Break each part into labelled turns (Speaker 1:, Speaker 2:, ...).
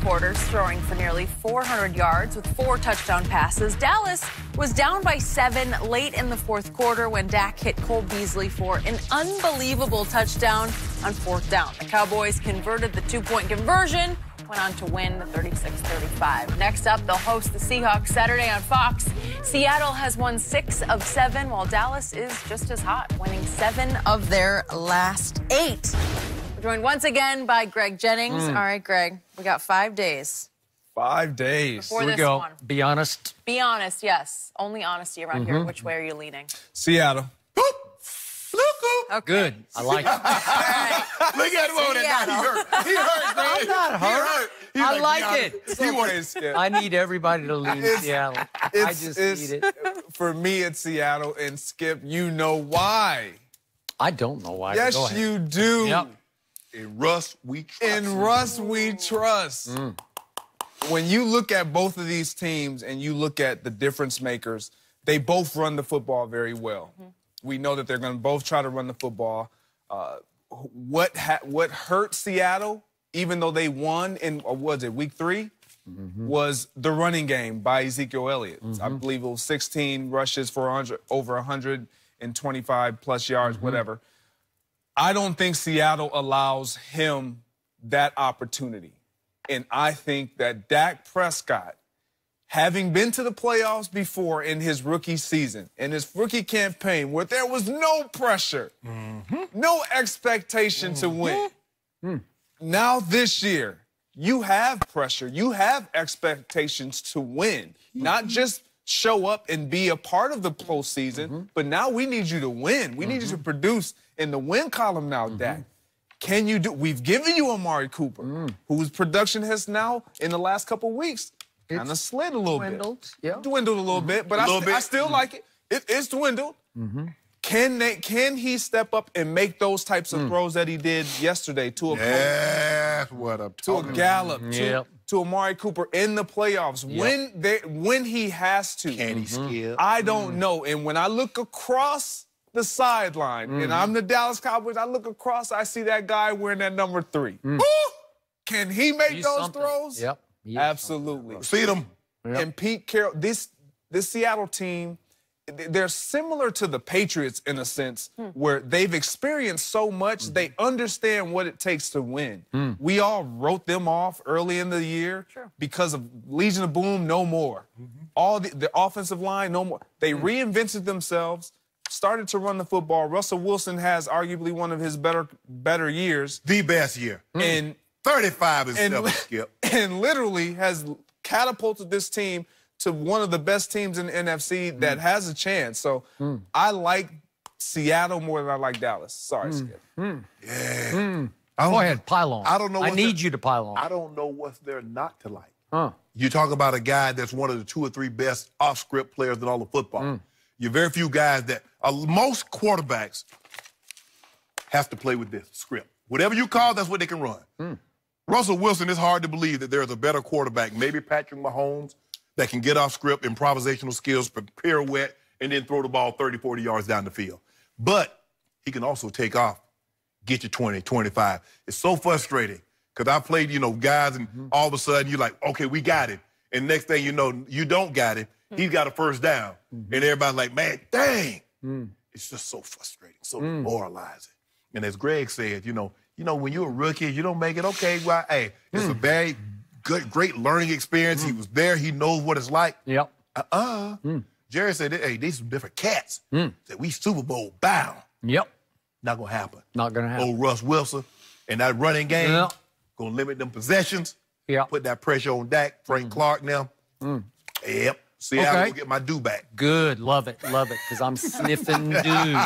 Speaker 1: quarters, throwing for nearly 400 yards with 4 touchdown passes. Dallas was down by 7 late in the fourth quarter when Dak hit Cole Beasley for an unbelievable touchdown on 4th down. The Cowboys converted the 2-point conversion, went on to win 36-35. Next up, they'll host the Seahawks Saturday on Fox. Seattle has won 6 of 7, while Dallas is just as hot, winning 7 of their last 8. We're joined once again by Greg Jennings. All right, Greg, we got 5 days.
Speaker 2: 5 days.
Speaker 1: Before
Speaker 3: Here we
Speaker 1: this
Speaker 3: go.
Speaker 1: one.
Speaker 3: Be honest.
Speaker 1: Be honest, yes. Only honesty around here. Which way are you leaning?
Speaker 2: Seattle.
Speaker 1: Okay.
Speaker 3: Good. I like it.
Speaker 1: All right.
Speaker 4: Look at him over there. Now he hurt. He hurt, Greg.
Speaker 3: I'm not hurt.
Speaker 4: He
Speaker 3: I like it.
Speaker 2: He wants
Speaker 3: I need everybody to lean Seattle. I just need it.
Speaker 2: For me, it's Seattle. And Skip, you know why.
Speaker 3: I don't know why.
Speaker 2: Yes,
Speaker 3: Go ahead.
Speaker 2: you do.
Speaker 3: Yep.
Speaker 4: In Russ, we trust.
Speaker 2: In Russ, we trust. When you look at both of these teams and you look at the difference makers, they both run the football very well. We know that they're going to both try to run the football. What hurt Seattle, even though they won in, was it week 3, was the running game by Ezekiel Elliott. I believe it was 16 rushes for over 125 plus yards, whatever. I don't think Seattle allows him that opportunity. And I think that Dak Prescott, having been to the playoffs before in his rookie season, in his rookie campaign, where there was no pressure, no expectation to win. Now this year, you have pressure. You have expectations to win, not just show up and be a part of the postseason, but now we need you to win. We need you to produce in the win column now, Dak. Can you do? We've given you Amari Cooper, whose production has now, in the last couple weeks, kind of slid a little bit. Dwindled a little bit, but I still like it. It's dwindled. Can he step up and make those types of throws that he did yesterday to a
Speaker 4: That's what I'm talking
Speaker 2: to a Gallup,
Speaker 3: Yep.
Speaker 2: to Amari Cooper in the playoffs when he has to?
Speaker 4: Can he skip?
Speaker 2: I don't know. And when I look across the sideline, and I'm the Dallas Cowboys, I look across, I see that guy wearing that number 3. Can he make those throws?
Speaker 3: Yep.
Speaker 2: Absolutely.
Speaker 4: See them.
Speaker 2: And Pete Carroll, this Seattle team, they're similar to the Patriots in a sense, where they've experienced so much, they understand what it takes to win. We all wrote them off early in the year because of Legion of Boom, no more. All the offensive line, no more. They reinvented themselves, started to run the football. Russell Wilson has arguably one of his better years.
Speaker 4: The best year.
Speaker 2: And
Speaker 4: 35 is never skip.
Speaker 2: And literally has catapulted this team to one of the best teams in the NFC that has a chance. So I like Seattle more than I like Dallas. Sorry, Skip.
Speaker 4: Yeah.
Speaker 3: Go ahead, pile on.
Speaker 4: I don't know.
Speaker 3: I need you to pile on.
Speaker 4: I don't know what's there not to like. You talk about a guy that's one of the 2 or 3 best off-script players in all of football. You're very few guys that most quarterbacks have to play with this script. Whatever you call, that's what they can run. Russell Wilson, it's hard to believe that there's a better quarterback, maybe Patrick Mahomes, that can get off script, improvisational skills, pirouette, and then throw the ball 30, 40 yards down the field. But he can also take off, get you 20, 25. It's so frustrating because I played, guys, and all of a sudden you're like, okay, we got him. And next thing you know, you don't got him. He's got a first down. And everybody's like, man, dang. It's just so frustrating, so demoralizing. And as Greg said, when you're a rookie, you don't make it, okay, well, hey, it's a very great learning experience. He was there. He knows what it's like.
Speaker 3: Yep.
Speaker 4: Jerry said, hey, these some different cats. Said, we Super Bowl bound.
Speaker 3: Yep.
Speaker 4: Not going to happen.
Speaker 3: Not going to happen.
Speaker 4: Old Russ Wilson and that running game, going to limit them possessions.
Speaker 3: Yep.
Speaker 4: Put that pressure on Dak, Frank Clark now. Yep. See how I get my do back.
Speaker 3: Good. Love it. Love it. Because I'm sniffing dew.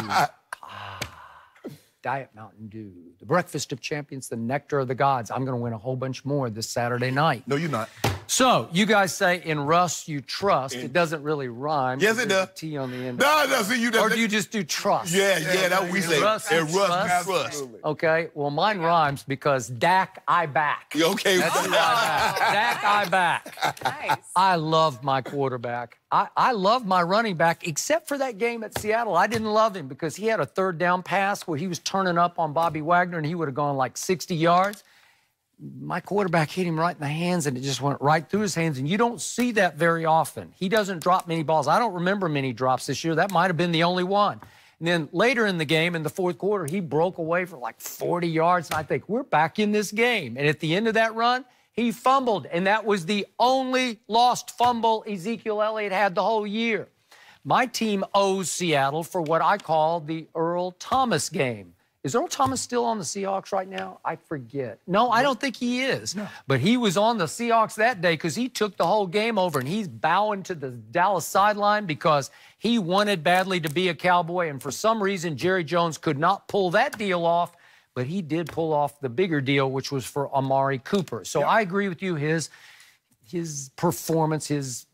Speaker 3: Diet Mountain Dew. The breakfast of champions, the nectar of the gods. I'm going to win a whole bunch more this Saturday night.
Speaker 4: No, you're not.
Speaker 3: So, you guys say, in Russ, you trust. It doesn't really rhyme.
Speaker 4: Yes, it does.
Speaker 3: T on the end.
Speaker 4: No, see, you
Speaker 3: Or do you just do trust?
Speaker 4: Yeah, that's what we say.
Speaker 3: Russ,
Speaker 4: Trust.
Speaker 3: Okay, well, mine rhymes because Dak, I back.
Speaker 4: Okay.
Speaker 3: That's who I back. Dak, I back.
Speaker 1: Nice.
Speaker 3: I love my quarterback. I love my running back, except for that game at Seattle. I didn't love him because he had a third down pass where he was turning up on Bobby Wagner and he would have gone like 60 yards. my quarterback hit him right in the hands, and it just went right through his hands, and you don't see that very often. He doesn't drop many balls. I don't remember many drops this year. That might have been the only one. And then later in the game, in the fourth quarter, he broke away for like 40 yards, and I think, we're back in this game. And at the end of that run, he fumbled, and that was the only lost fumble Ezekiel Elliott had the whole year. My team owes Seattle for what I call the Earl Thomas game. Is Earl Thomas still on the Seahawks right now? I forget. No, I don't think he is. No. But he was on the Seahawks that day because he took the whole game over, and he's bowing to the Dallas sideline because he wanted badly to be a Cowboy, and for some reason, Jerry Jones could not pull that deal off, but he did pull off the bigger deal, which was for Amari Cooper. So I agree with you. His performance, it's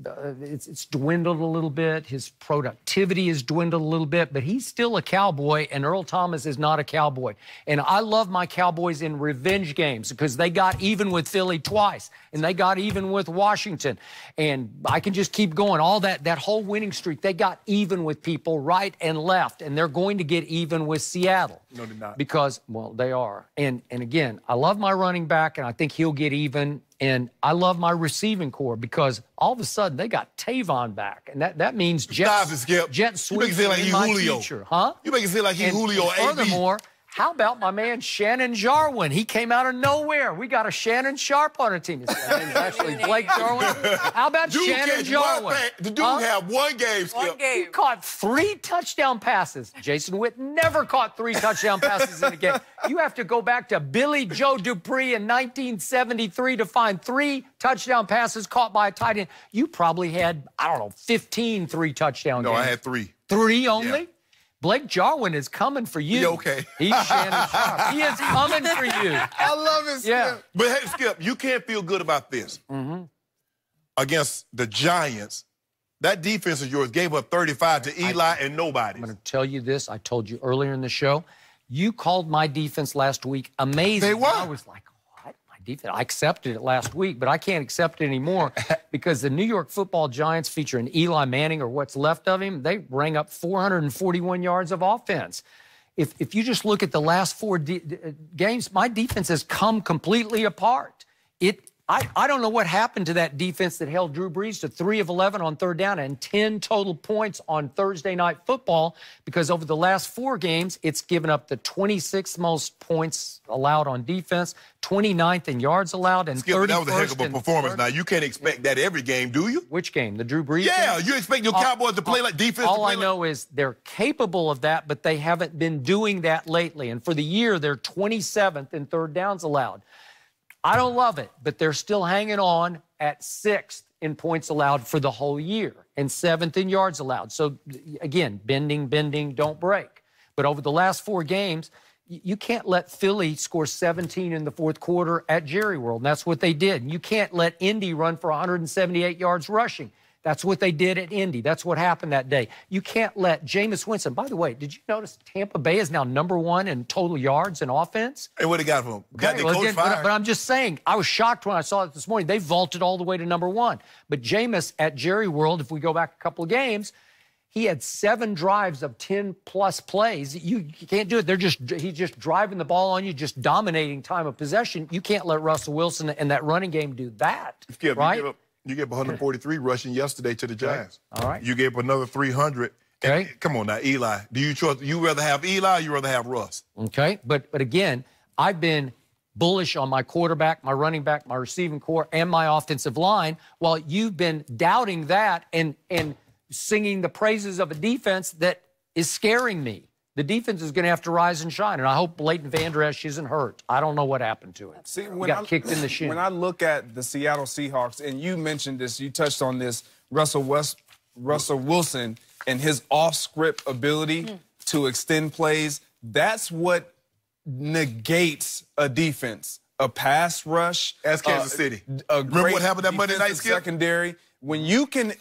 Speaker 3: dwindled a little bit. His productivity has dwindled a little bit, but he's still a Cowboy, and Earl Thomas is not a Cowboy. And I love my Cowboys in revenge games because they got even with Philly twice, and they got even with Washington. And I can just keep going. All that whole winning streak, they got even with people right and left, and they're going to get even with Seattle.
Speaker 4: No, they're not.
Speaker 3: Because, well, they are. And again, I love my running back, and I think he'll get even. And I love my receiving core because all of a sudden they got Tavon back, and that means jet sweep in my future, huh?
Speaker 4: You make it seem like he's Julio.
Speaker 3: Furthermore, how about my man Shannon Jarwin? He came out of nowhere. We got a Shannon Sharp on our team. His name's actually Blake Jarwin. How about Shannon Jarwin?
Speaker 4: The dude had one game, Skip.
Speaker 1: One game.
Speaker 3: He caught 3 touchdown passes. Jason Witt never caught 3 touchdown passes in a game. You have to go back to Billy Joe Dupree in 1973 to find 3 touchdown passes caught by a tight end. You probably had, I don't know, 15 3-touchdown games.
Speaker 4: No, I had 3.
Speaker 3: 3 only?
Speaker 4: Yeah.
Speaker 3: Blake Jarwin is coming for you.
Speaker 4: Yeah, okay.
Speaker 3: He's Shannon Sharp. He is coming for you.
Speaker 2: I love it, Skip.
Speaker 3: Yeah.
Speaker 4: But hey, Skip, you can't feel good about this. Against the Giants, that defense of yours gave up 35 to Eli and nobody.
Speaker 3: I'm going to tell you this. I told you earlier in the show. You called my defense last week amazing.
Speaker 4: They were.
Speaker 3: I was like, what? My defense? I accepted it last week, but I can't accept it anymore because the New York Football Giants featuring Eli Manning or what's left of him, they rang up 441 yards of offense. If you just look at the last 4 games, my defense has come completely apart. I don't know what happened to that defense that held Drew Brees to 3 of 11 on third down and 10 total points on Thursday Night Football, because over the last 4 games, it's given up the 26th most points allowed on defense, 29th in yards allowed, and 31st.
Speaker 4: That was a heck of a performance. Now, you can't expect that every game, do you?
Speaker 3: Which game? The Drew Brees
Speaker 4: Yeah,
Speaker 3: game?
Speaker 4: You expect your Cowboys to play like defense?
Speaker 3: All I know is they're capable of that, but they haven't been doing that lately. And for the year, they're 27th in third downs allowed. I don't love it, but they're still hanging on at 6th in points allowed for the whole year and 7th in yards allowed. So, again, bending, don't break. But over the last 4 games, you can't let Philly score 17 in the fourth quarter at Jerry World, and that's what they did. And you can't let Indy run for 178 yards rushing. That's what they did at Indy. That's what happened that day. You can't let Jameis Winston. By the way, did you notice Tampa Bay is now #1 in total yards and offense?
Speaker 4: And what they got from him? Got their coach fired.
Speaker 3: But I'm just saying, I was shocked when I saw it this morning. They vaulted all the way to #1. But Jameis at Jerry World, if we go back a couple of games, he had 7 drives of 10-plus plays. You can't do it. He's just driving the ball on you, just dominating time of possession. You can't let Russell Wilson and that running game do that,
Speaker 4: Skip,
Speaker 3: right?
Speaker 4: You gave 143 rushing yesterday to the Giants.
Speaker 3: All right.
Speaker 4: You gave up another 300.
Speaker 3: Okay.
Speaker 4: Come on now, Eli. Do you rather have Eli or you rather have Russ?
Speaker 3: Okay. But again, I've been bullish on my quarterback, my running back, my receiving core, and my offensive line, while you've been doubting that and singing the praises of a defense that is scaring me. The defense is going to have to rise and shine, and I hope Leighton Vander Esch isn't hurt. I don't know what happened to him.
Speaker 2: See,
Speaker 3: he got kicked in the shin.
Speaker 2: When I look at the Seattle Seahawks, and you mentioned this, you touched on this, Russell Wilson and his off-script ability to extend plays, that's what negates a defense. A pass rush.
Speaker 4: As Kansas City.
Speaker 2: Remember
Speaker 4: what happened that Monday night, Skip?
Speaker 2: Secondary. When you can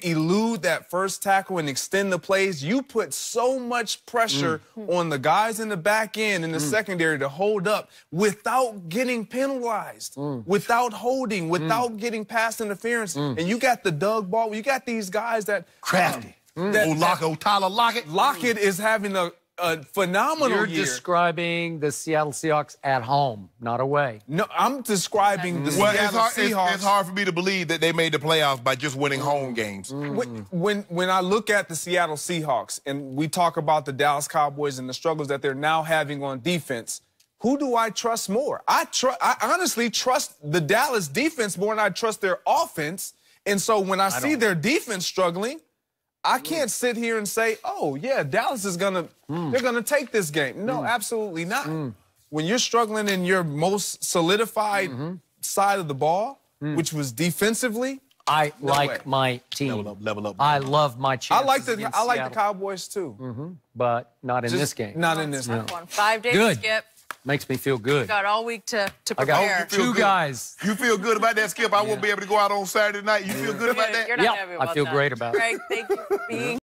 Speaker 2: elude that first tackle and extend the plays, you put so much pressure on the guys in the back end and the secondary to hold up without getting penalized, without holding, without getting pass interference. And you got the Doug Baldwin. You got these guys that
Speaker 4: crafty. Tyler Lockett.
Speaker 2: Lockett is having a a phenomenal
Speaker 3: You're
Speaker 2: year.
Speaker 3: describing the Seattle Seahawks at home, not away.
Speaker 2: No, I'm describing the
Speaker 4: Well,
Speaker 2: Seattle Seahawks.
Speaker 4: it's hard for me to believe that they made the playoffs by just winning home games.
Speaker 2: When I look at the Seattle Seahawks and we talk about the Dallas Cowboys and the struggles that they're now having on defense, who do I trust more? I honestly trust the Dallas defense more than I trust their offense. And so when I see their defense struggling, I can't sit here and say, oh, yeah, Dallas is they're going to take this game. No, absolutely not. When you're struggling in your most solidified side of the ball, which was defensively,
Speaker 3: I like my team.
Speaker 4: Level up.
Speaker 3: I love my chances.
Speaker 2: I like the Cowboys, too.
Speaker 3: But not in this game.
Speaker 2: Not in this game.
Speaker 1: 5 days,
Speaker 3: Good.
Speaker 1: Skip.
Speaker 3: Makes me feel good.
Speaker 1: Got all week to
Speaker 3: I got
Speaker 1: prepare.
Speaker 3: two guys.
Speaker 4: You feel good about that, Skip? I won't be able to go out on Saturday night. You feel good about that?
Speaker 1: You're not
Speaker 3: Yeah,
Speaker 1: happy
Speaker 3: I
Speaker 1: about
Speaker 3: feel
Speaker 1: that.
Speaker 3: great about it.
Speaker 1: Greg, thank you for being